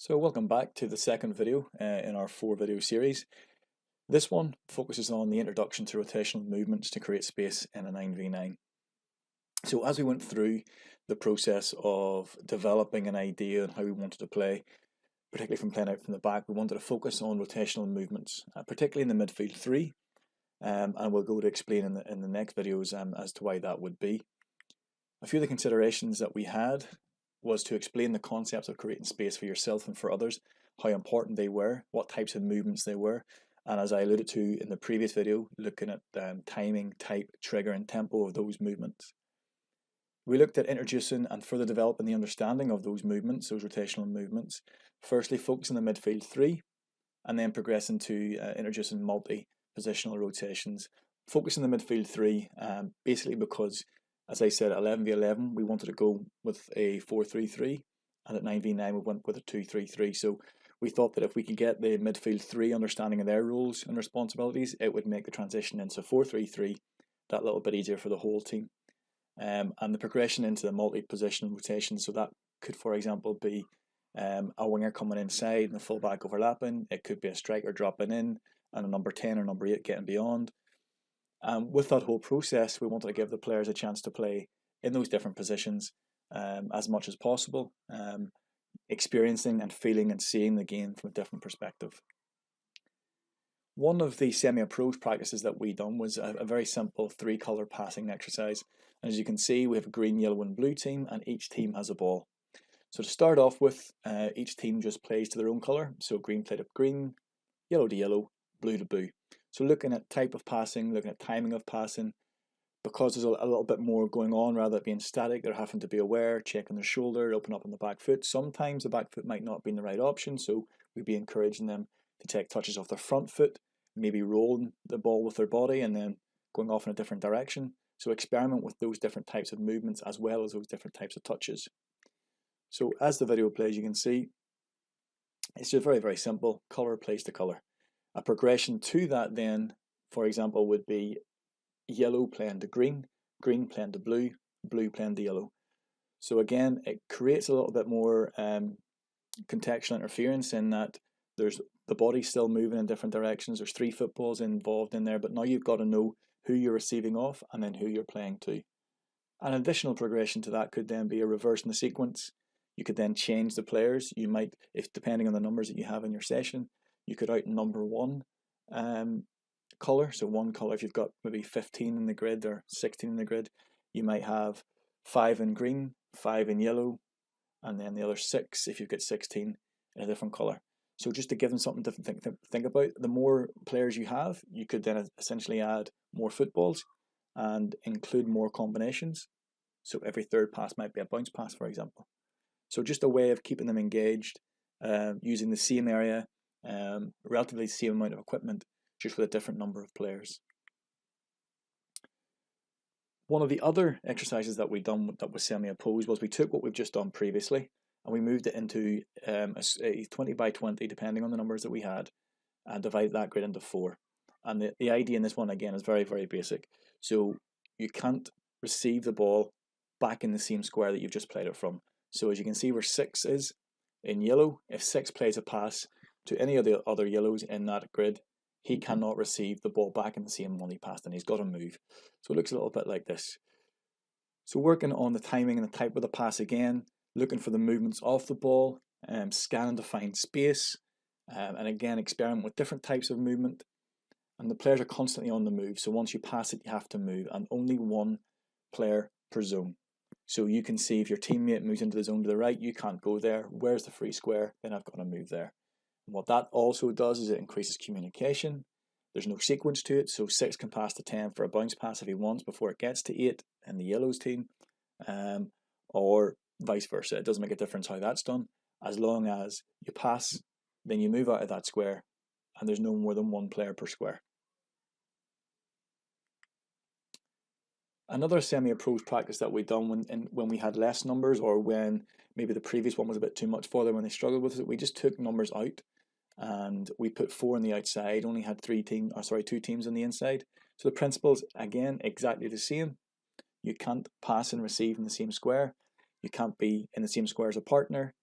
So welcome back to the second video in our 4-video series. This one focuses on the introduction to rotational movements to create space in a 9v9. So as we went through the process of developing an idea and how we wanted to play, particularly from playing out from the back, we wanted to focus on rotational movements, particularly in the midfield three, and we'll go to explain in the next videos as to why that would be. A few of the considerations that we had was to explain the concepts of creating space for yourself and for others, how important they were, what types of movements they were, and as I alluded to in the previous video, looking at timing, type, trigger and tempo of those movements. We looked at introducing and further developing the understanding of those movements, those rotational movements, firstly focusing on the midfield three, and then progressing to introducing multi-positional rotations, focusing on the midfield three, basically because, as I said, 11v11, we wanted to go with a 4-3-3, and at 9v9 we went with a 2-3-3. So we thought that if we could get the midfield three understanding of their roles and responsibilities, it would make the transition into 4-3-3 that little bit easier for the whole team. And the progression into the multi-position rotation, so that could, for example, be a winger coming inside and the fullback overlapping. It could be a striker dropping in and a number 10 or number 8 getting beyond. With that whole process, we wanted to give the players a chance to play in those different positions as much as possible, experiencing and feeling and seeing the game from a different perspective. One of the semi-approach practices that we done was a very simple 3-colour passing exercise. And as you can see, we have a green, yellow and blue team, and each team has a ball. So to start off with, each team just plays to their own colour. So green played up green, yellow to yellow, blue to blue. So looking at type of passing, looking at timing of passing, because there's a little bit more going on rather than being static, they're having to be aware, checking their shoulder, open up on the back foot. Sometimes the back foot might not be the right option, so we'd be encouraging them to take touches off their front foot, maybe rolling the ball with their body and then going off in a different direction. So experiment with those different types of movements as well as those different types of touches. So as the video plays, you can see it's just very, very simple, colour plays to colour. A progression to that then, for example, would be yellow playing to green, green playing to blue, blue playing to yellow. So again, it creates a little bit more contextual interference in that there's the body still moving in different directions. There's 3 footballs involved in there, but now you've got to know who you're receiving off and then who you're playing to. An additional progression to that could then be a reverse in the sequence. You could then change the players. You might, if depending on the numbers that you have in your session, you could out number one colour. So one colour, if you've got maybe 15 in the grid or 16 in the grid, you might have 5 in green, 5 in yellow, and then the other 6 if you've got 16 in a different colour. So just to give them something to think about, the more players you have, you could then essentially add more footballs and include more combinations. So every third pass might be a bounce pass, for example. So just a way of keeping them engaged, using the same area, relatively the same amount of equipment, just with a different number of players. One of the other exercises that we done that was semi-opposed was we took what we've just done previously and we moved it into a 20 by 20, depending on the numbers that we had, and divided that grid into 4. And the idea in this one, again, is very, very basic. So you can't receive the ball back in the same square that you've just played it from. So as you can see where 6 is in yellow, if 6 plays a pass to any of the other yellows in that grid, he cannot receive the ball back in the same one he passed, and he's got to move. So it looks a little bit like this. So working on the timing and the type of the pass again, looking for the movements off the ball, scanning to find space, and again experiment with different types of movement. And the players are constantly on the move, so once you pass it you have to move, and only one player per zone. So you can see if your teammate moves into the zone to the right, you can't go there. Where's the free square? Then I've got to move there. And what that also does is it increases communication. There's no sequence to it, so 6 can pass to 10 for a bounce pass if he wants before it gets to 8 in the yellows team, or vice versa. It doesn't make a difference how that's done. As long as you pass, then you move out of that square, and there's no more than one player per square. Another semi-approach practice that we done when we had less numbers, or when maybe the previous one was a bit too much for them when they struggled with it, we just took numbers out and we put 4 on the outside, only had 2 teams on the inside. So the principles, again, exactly the same. You can't pass and receive in the same square. You can't be in the same square as a partner.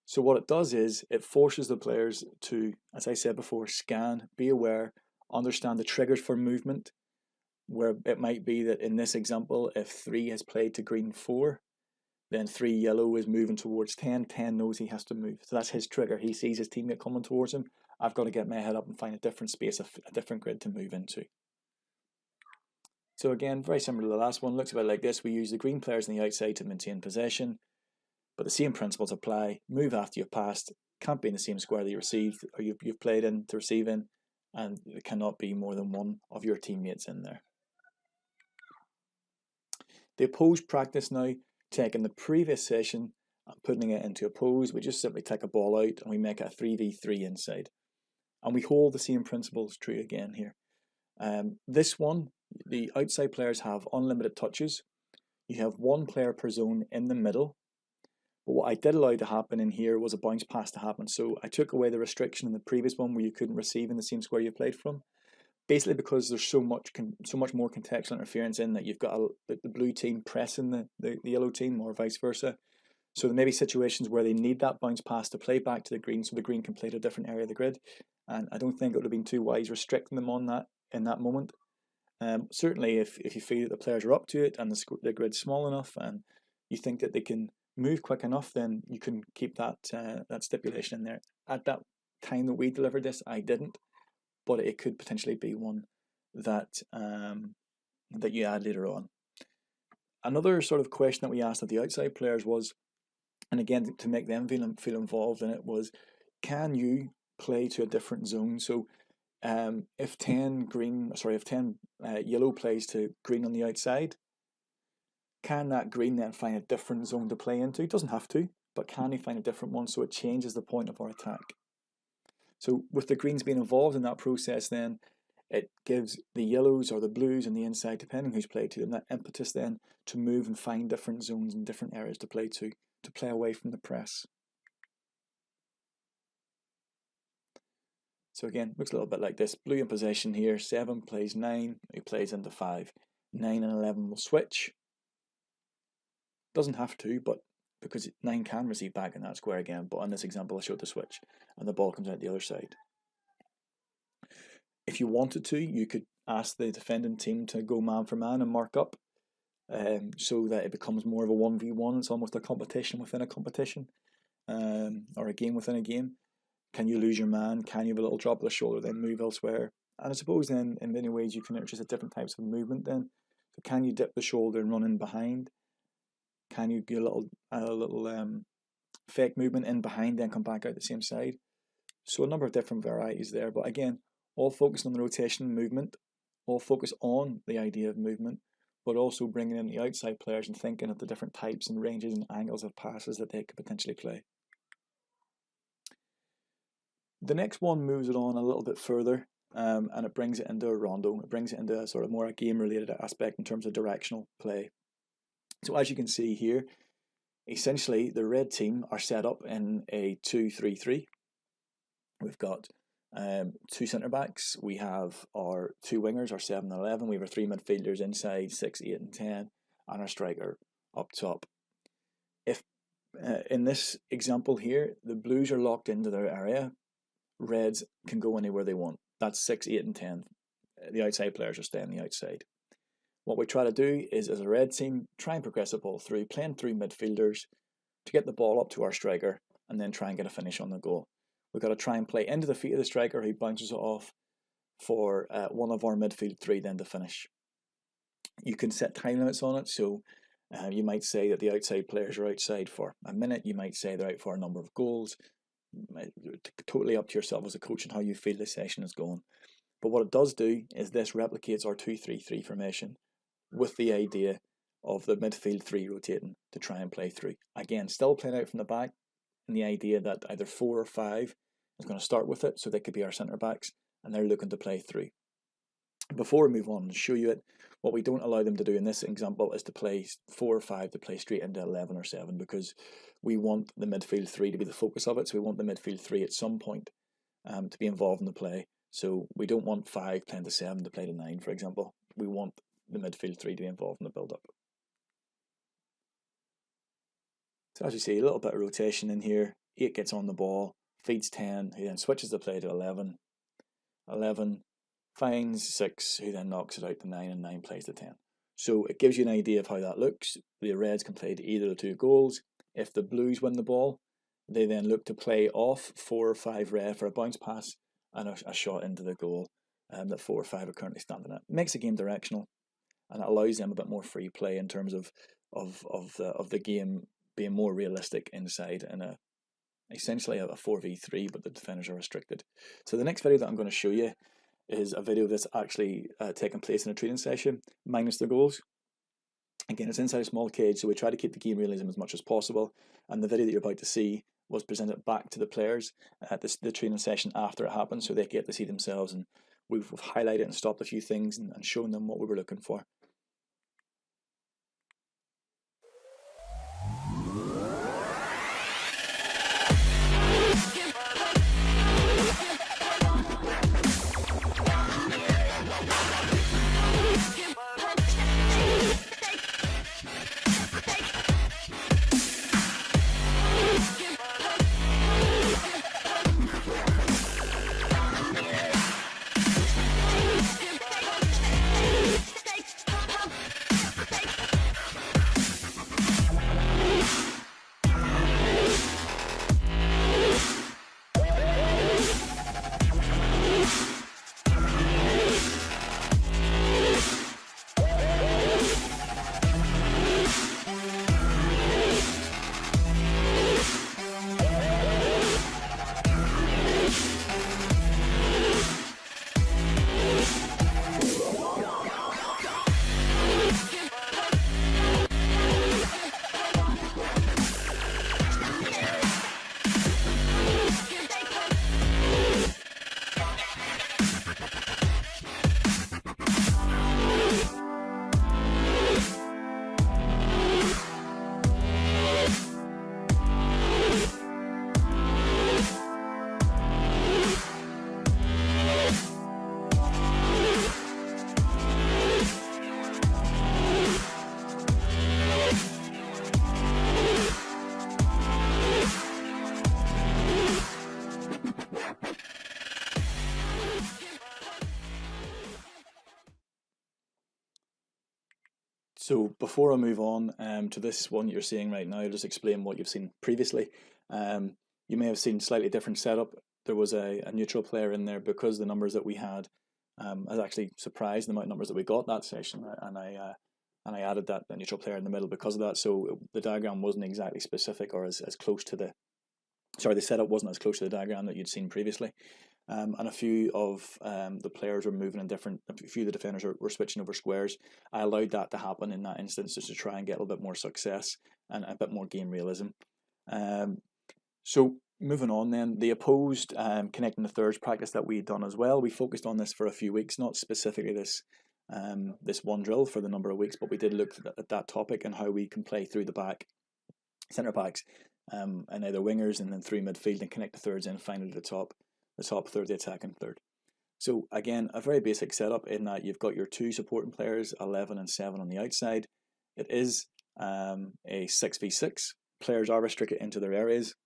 So what it does is it forces the players to, as I said before, scan, be aware, understand the triggers for movement, where it might be that in this example, if 3 has played to green 4, then 3 yellow is moving towards 10. 10 knows he has to move. So that's his trigger. He sees his teammate coming towards him. I've got to get my head up and find a different space, a different grid to move into. So again, very similar to the last one. Looks a bit like this. We use the green players on the outside to maintain possession, but the same principles apply. Move after you've passed. Can't be in the same square that you received or you've played in to receive in, and there cannot be more than one of your teammates in there. The opposed practice now, taking the previous session and putting it into oppose. We just simply take a ball out and we make it a 3v3 inside. And we hold the same principles true again here. This one, the outside players have unlimited touches. You have one player per zone in the middle. But what I did allow to happen in here was a bounce pass to happen. So I took away the restriction in the previous one where you couldn't receive in the same square you played from. Basically because there's so much more contextual interference in that you've got the blue team pressing the yellow team or vice versa. So there may be situations where they need that bounce pass to play back to the green so the green can play to a different area of the grid. And I don't think it would have been too wise restricting them on that in that moment. Certainly if you feel that the players are up to it and the grid's small enough and you think that they can move quick enough, then you can keep that stipulation in there. At that time that we delivered this, I didn't, but it could potentially be one that that you add later on. Another sort of question that we asked of the outside players was, and again to make them feel involved in it, was can you play to a different zone? So if 10 yellow plays to green on the outside, can that green then find a different zone to play into? It doesn't have to, but can he find a different one so it changes the point of our attack? So with the greens being involved in that process, then it gives the yellows or the blues on the inside, depending who's played to them, that impetus then to move and find different zones and different areas to play away from the press. So again, looks a little bit like this. Blue in possession here, 7 plays 9, he plays into 5. 9 and 11 will switch. Doesn't have to, but because 9 can receive back in that square again, but on this example I showed the switch, and the ball comes out the other side. If you wanted to, you could ask the defending team to go man for man and mark up, so that it becomes more of a 1v1. It's almost a competition within a competition, or a game within a game. Can you lose your man? Can you have a little drop of the shoulder, then move elsewhere? And I suppose then, in many ways, you can introduce different types of movement then. So can you dip the shoulder and run in behind? Can you get a little fake movement in behind, then come back out the same side? So a number of different varieties there. But again, all focused on the rotation and movement, all focus on the idea of movement, but also bringing in the outside players and thinking of the different types and ranges and angles of passes that they could potentially play. The next one moves it on a little bit further, and it brings it into a rondo. It brings it into a sort of more a game-related aspect in terms of directional play. So as you can see here, essentially the red team are set up in a 2-3-3. We've got 2 centre backs. We have our 2 wingers, our 7 and 11. We have our 3 midfielders inside, 6, 8, and 10, and our striker up top. If in this example here, the blues are locked into their area, reds can go anywhere they want. That's 6, 8, and 10. The outside players are staying the outside. What we try to do is, as a red team, try and progress the ball through, playing through midfielders to get the ball up to our striker and then try and get a finish on the goal. We've got to try and play into the feet of the striker who bounces it off for one of our midfield 3 then to finish. You can set time limits on it, so you might say that the outside players are outside for a minute, you might say they're out for a number of goals. Totally up to yourself as a coach and how you feel the session is going. But what it does do is this replicates our 2-3-3 formation with the idea of the midfield 3 rotating to try and play through. Again, still playing out from the back, and the idea that either 4 or 5 is going to start with it, so they could be our centre backs, and they're looking to play through. Before we move on and show you it, what we don't allow them to do in this example is to play 4 or 5 to play straight into 11 or 7, because we want the midfield 3 to be the focus of it. So we want the midfield 3 at some point to be involved in the play. So we don't want 5 playing to 7 to play to 9, for example. We want the midfield 3 to be involved in the build-up. So as you see, a little bit of rotation in here. 8 gets on the ball, feeds 10, who then switches the play to 11. 11 finds 6, who then knocks it out to 9, and 9 plays to 10. So it gives you an idea of how that looks. The Reds can play to either of the 2 goals. If the Blues win the ball, they then look to play off 4 or 5 red for a bounce pass and a shot into the goal that 4 or 5 are currently standing at. It makes the game directional, and it allows them a bit more free play in terms of the game being more realistic inside in essentially a 4v3, but the defenders are restricted. So the next video that I'm going to show you is a video that's actually taking place in a training session, minus the goals. Again, it's inside a small cage, so we try to keep the game realism as much as possible. And the video that you're about to see was presented back to the players at the training session after it happened, so they get to see themselves. And we've highlighted and stopped a few things and shown them what we were looking for. So before I move on to this one you're seeing right now, I'll just explain what you've seen previously. You may have seen slightly different setup. There was a neutral player in there because the numbers that we had. I was actually surprised the amount of numbers that we got that session, and I added that neutral player in the middle because of that. So the diagram wasn't exactly specific or as close to the setup wasn't as close to the diagram that you'd seen previously. And a few of the players were moving in different, a few of the defenders were switching over squares. I allowed that to happen in that instance just to try and get a little bit more success and a bit more game realism. So moving on then, the opposed connecting the thirds practice that we'd done as well. We focused on this for a few weeks, not specifically this one drill for the number of weeks, but we did look at that topic and how we can play through the back, centre backs, and either wingers and then through midfield and connect the thirds in finally to the top third, the attacking third. So again, a very basic setup in that you've got your 2 supporting players, 11 and 7 on the outside. It is a 6v6. Players are restricted into their areas,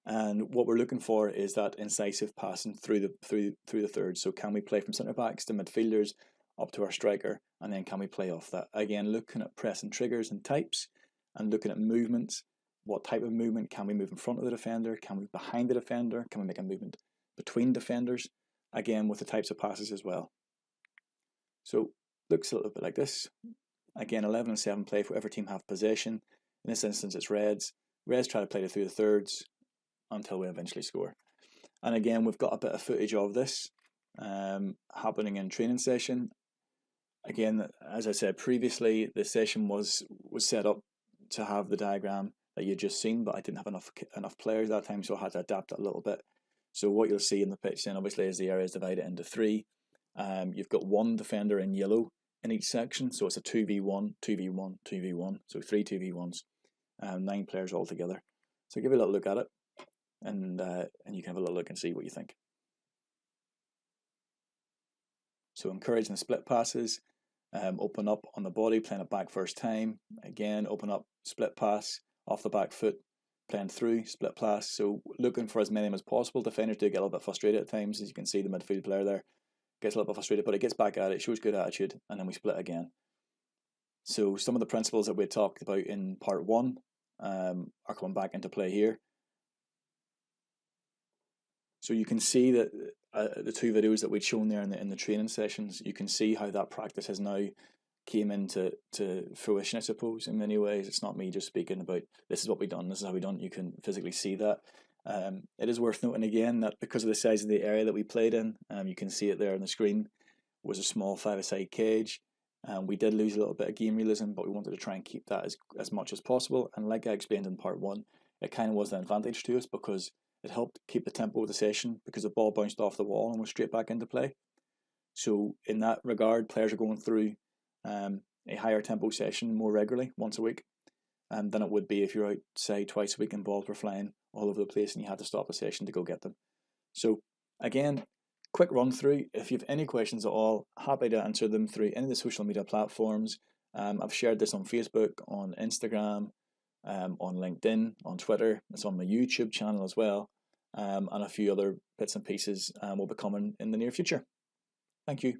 and what we're looking for is that incisive passing through the thirds. So can we play from centre backs to midfielders up to our striker, and then can we play off that? Again, looking at pressing triggers and types, and looking at movements. What type of movement? Can we move in front of the defender? Can we behind the defender? Can we make a movement between defenders? Again, with the types of passes as well. So looks a little bit like this. Again, 11 and 7 play for whatever team have possession. In this instance, it's Reds. Reds try to play through the thirds until we eventually score. And again, we've got a bit of footage of this happening in training session. Again, as I said previously, the session was set up to have the diagram that you just seen, but I didn't have enough players that time, so I had to adapt that a little bit. So what you'll see in the pitch then obviously is the area is divided into 3. You've got 1 defender in yellow in each section, so it's a 2v1, 2v1, 2v1, so 3 2v1s, 9 players altogether. So give a little look at it, and you can have a little look and see what you think. So encouraging the split passes, open up on the body, playing it back first time. Again, open up, split pass, off the back foot, playing through, split pass, so looking for as many of them as possible. Defenders do get a little bit frustrated at times, as you can see the midfield player there gets a little bit frustrated, but it gets back at it, shows good attitude, and then we split again. So some of the principles that we talked about in part 1 are coming back into play here. So you can see that the 2 videos that we'd shown there in the training sessions, you can see how that practice has now came into fruition, I suppose, in many ways. It's not me just speaking about this is what we've done, this is how we've done. You can physically see that. It is worth noting again that because of the size of the area that we played in, you can see it there on the screen, was a small 5-a-side cage. We did lose a little bit of game realism, but we wanted to try and keep that as much as possible. And like I explained in part 1, it kind of was an advantage to us because it helped keep the tempo of the session because the ball bounced off the wall and was straight back into play. So in that regard, players are going through a higher tempo session more regularly, once a week, than it would be if you're out, say, twice a week and balls were flying all over the place and you had to stop a session to go get them. So again, quick run through. If you have any questions at all, happy to answer them through any of the social media platforms. I've shared this on Facebook, on Instagram, on LinkedIn, on Twitter. It's on my YouTube channel as well, and a few other bits and pieces will be coming in the near future. Thank you.